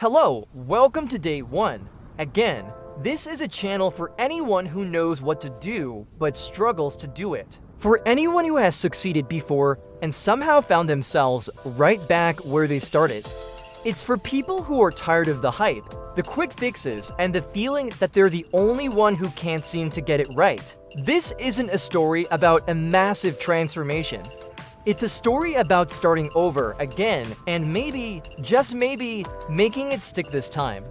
Hello, welcome to day 1. Again, this is a channel for anyone who knows what to do but struggles to do it. For anyone who has succeeded before and somehow found themselves right back where they started. It's for people who are tired of the hype, the quick fixes, and the feeling that they're the only one who can't seem to get it right. This isn't a story about a massive transformation. It's a story about starting over again and maybe, just maybe, making it stick this time.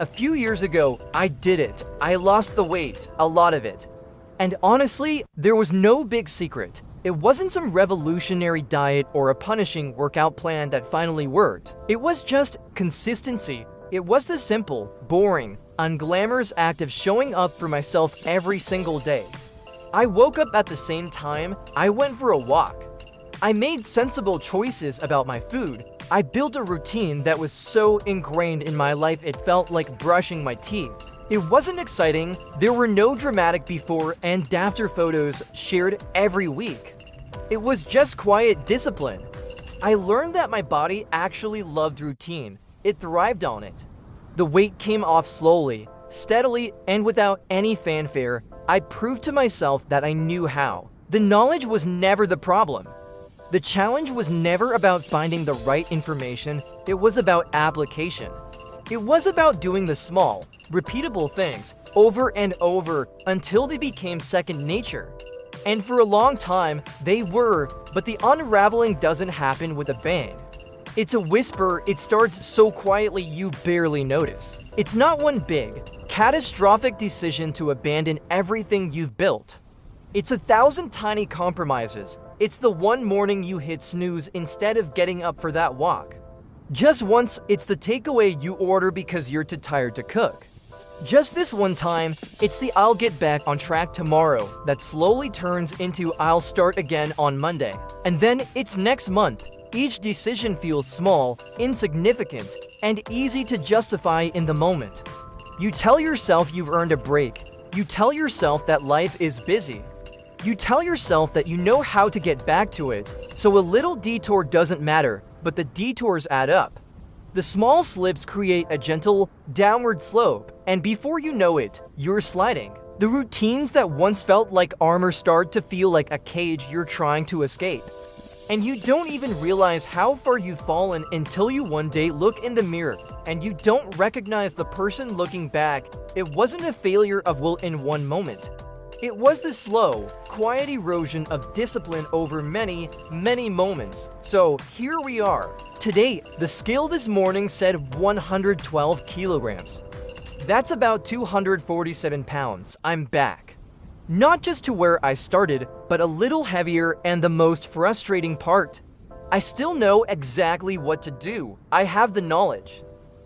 A few years ago, I did it. I lost the weight, a lot of it. And honestly, there was no big secret. It wasn't some revolutionary diet or a punishing workout plan that finally worked. It was just consistency. It was the simple, boring, unglamorous act of showing up for myself every single day. I woke up at the same time. I went for a walk. I made sensible choices about my food. I built a routine that was so ingrained in my life it felt like brushing my teeth. It wasn't exciting. There were no dramatic before and after photos shared every week. It was just quiet discipline. I learned that my body actually loved routine. It thrived on it. The weight came off slowly, steadily, and without any fanfare. I proved to myself that I knew how. The knowledge was never the problem. The challenge was never about finding the right information. It was about application. It was about doing the small, repeatable things over and over until they became second nature. And for a long time, they were, but the unraveling doesn't happen with a bang. It's a whisper. It starts so quietly you barely notice. It's not one big, catastrophic decision to abandon everything you've built. It's 1,000 tiny compromises. It's the one morning you hit snooze instead of getting up for that walk. Just once, it's the takeaway you order because you're too tired to cook. Just this one time, it's the I'll get back on track tomorrow that slowly turns into I'll start again on Monday. And then it's next month. Each decision feels small, insignificant, and easy to justify in the moment. You tell yourself you've earned a break. You tell yourself that life is busy. You tell yourself that you know how to get back to it, so a little detour doesn't matter, but the detours add up. The small slips create a gentle, downward slope, and before you know it, you're sliding. The routines that once felt like armor start to feel like a cage you're trying to escape. And you don't even realize how far you've fallen until you one day look in the mirror, and you don't recognize the person looking back. It wasn't a failure of will in one moment. It was the slow, quiet erosion of discipline over many, many moments. So here we are. Today, the scale this morning said 112 kilograms. That's about 247 pounds. I'm back. Not just to where I started, but a little heavier, and the most frustrating part. I still know exactly what to do. I have the knowledge.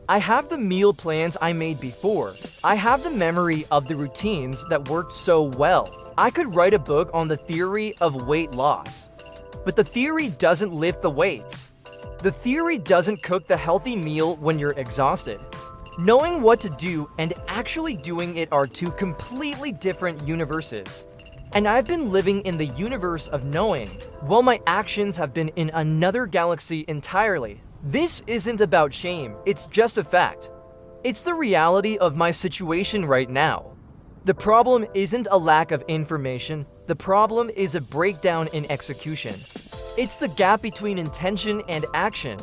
I have the meal plans I made before. I have the memory of the routines that worked so well. I could write a book on the theory of weight loss. But the theory doesn't lift the weights. The theory doesn't cook the healthy meal when you're exhausted. Knowing what to do and actually doing it are two completely different universes. And I've been living in the universe of knowing, while my actions have been in another galaxy entirely. This isn't about shame, it's just a fact. It's the reality of my situation right now. The problem isn't a lack of information, the problem is a breakdown in execution. It's the gap between intention and action.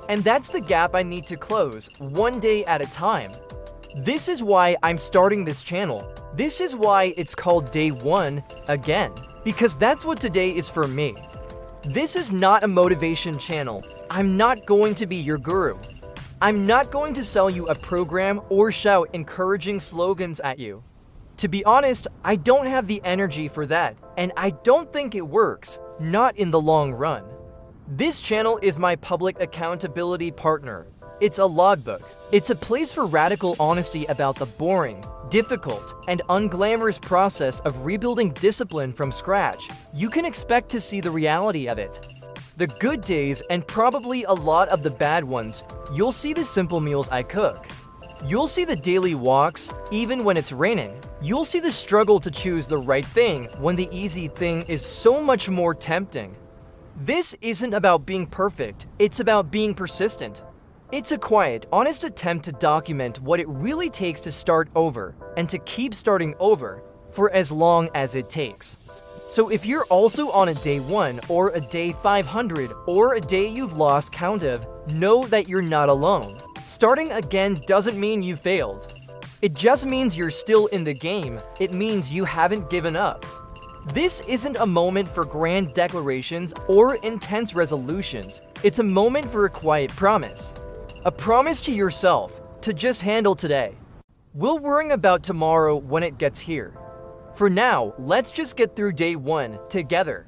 And that's the gap I need to close, one day at a time. This is why I'm starting this channel. This is why it's called Day 1 again. Because that's what today is for me. This is not a motivation channel. I'm not going to be your guru. I'm not going to sell you a program or shout encouraging slogans at you. To be honest, I don't have the energy for that, and I don't think it works, not in the long run. This channel is my public accountability partner. It's a logbook. It's a place for radical honesty about the boring, difficult, and unglamorous process of rebuilding discipline from scratch. You can expect to see the reality of it. The good days and probably a lot of the bad ones. You'll see the simple meals I cook. You'll see the daily walks, even when it's raining. You'll see the struggle to choose the right thing when the easy thing is so much more tempting. This isn't about being perfect, it's about being persistent. It's a quiet, honest attempt to document what it really takes to start over and to keep starting over for as long as it takes. So if you're also on a day 1 or a day 500 or a day you've lost count of, know that you're not alone. Starting again doesn't mean you failed. It just means you're still in the game. It means you haven't given up. This isn't a moment for grand declarations or intense resolutions. It's a moment for a quiet promise. A promise to yourself to just handle today. We'll worry about tomorrow when it gets here. For now, let's just get through day 1 together.